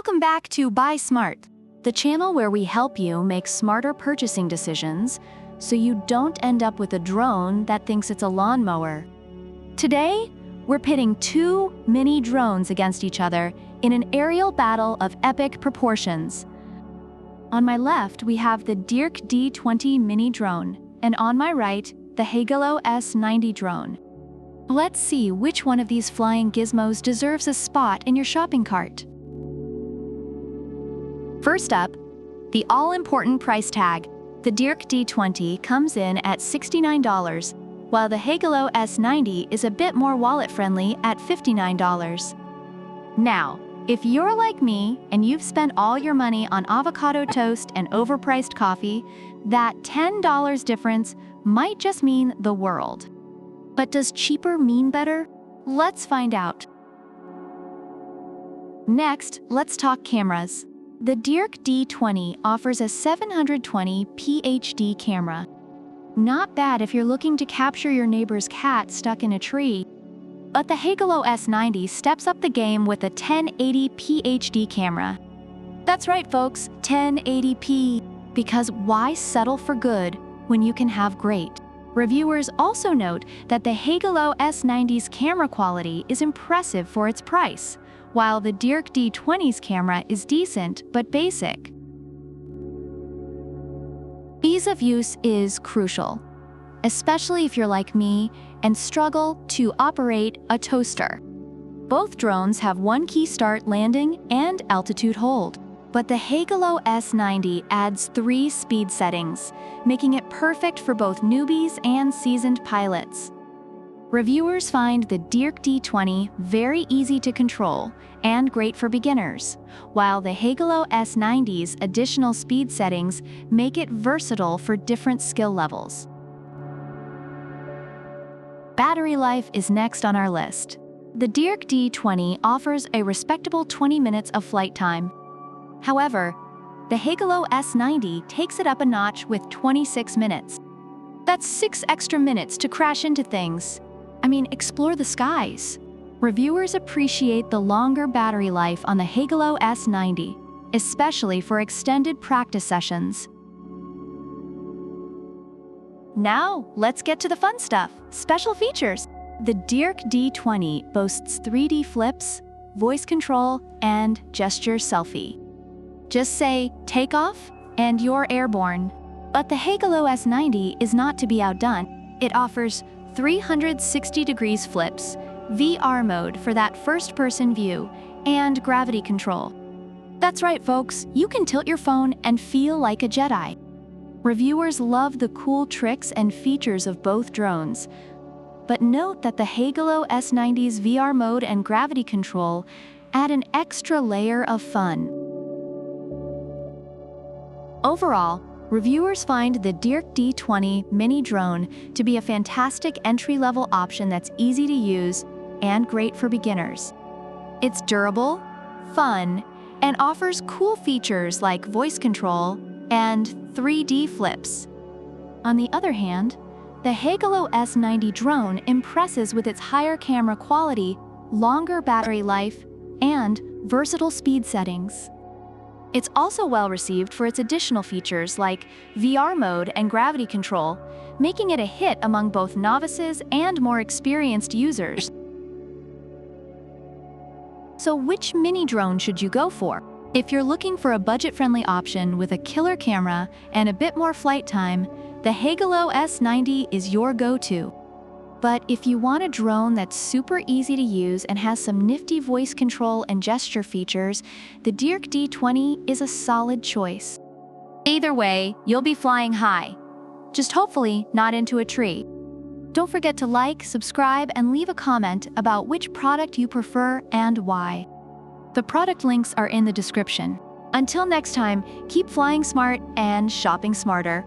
Welcome back to Buy Smart, the channel where we help you make smarter purchasing decisions so you don't end up with a drone that thinks it's a lawnmower. Today, we're pitting two mini drones against each other in an aerial battle of epic proportions. On my left, we have the DEERC D20 mini drone, and on my right, the Heygelo S90 drone. Let's see which one of these flying gizmos deserves a spot in your shopping cart. First up, the all-important price tag. The DEERC D20 comes in at $69, while the Heygelo S90 is a bit more wallet-friendly at $59. Now, if you're like me and you've spent all your money on avocado toast and overpriced coffee, that $10 difference might just mean the world. But does cheaper mean better? Let's find out. Next, let's talk cameras. The DEERC D20 offers a 720p HD camera. Not bad if you're looking to capture your neighbor's cat stuck in a tree. But the Heygelo S90 steps up the game with a 1080p HD camera. That's right, folks, 1080p. Because why settle for good when you can have great? Reviewers also note that the Heygelo S90's camera quality is impressive for its price, while the DEERC D20's camera is decent but basic. Ease of use is crucial, especially if you're like me and struggle to operate a toaster. Both drones have one key start landing and altitude hold, but the Heygelo S90 adds 3 speed settings, making it perfect for both newbies and seasoned pilots. Reviewers find the DEERC D20 very easy to control and great for beginners, while the Heygelo S90's additional speed settings make it versatile for different skill levels. Battery life is next on our list. The DEERC D20 offers a respectable 20 minutes of flight time. However, the Heygelo S90 takes it up a notch with 26 minutes. That's 6 extra minutes to crash into things. Explore the skies. Reviewers appreciate the longer battery life on the Heygelo S90, especially for extended practice sessions. Now, let's get to the fun stuff, special features. The DEERC D20 boasts 3D flips, voice control, and gesture selfie. Just say, take off, and you're airborne. But the Heygelo S90 is not to be outdone. It offers 360 degrees flips, VR mode for that first-person view, and gravity control. That's right, folks, you can tilt your phone and feel like a Jedi. Reviewers love the cool tricks and features of both drones, but note that the Heygelo S90's VR mode and gravity control add an extra layer of fun. Overall, reviewers find the DEERC D20 mini drone to be a fantastic entry-level option that's easy to use and great for beginners. It's durable, fun, and offers cool features like voice control and 3D flips. On the other hand, the Heygelo S90 drone impresses with its higher camera quality, longer battery life, and versatile speed settings. It's also well received for its additional features like VR mode and gravity control, making it a hit among both novices and more experienced users. So which mini drone should you go for? If you're looking for a budget-friendly option with a killer camera and a bit more flight time, the Heygelo S90 is your go-to. But if you want a drone that's super easy to use and has some nifty voice control and gesture features, the DEERC D20 is a solid choice. Either way, you'll be flying high. Just hopefully not into a tree. Don't forget to like, subscribe, and leave a comment about which product you prefer and why. The product links are in the description. Until next time, keep flying smart and shopping smarter.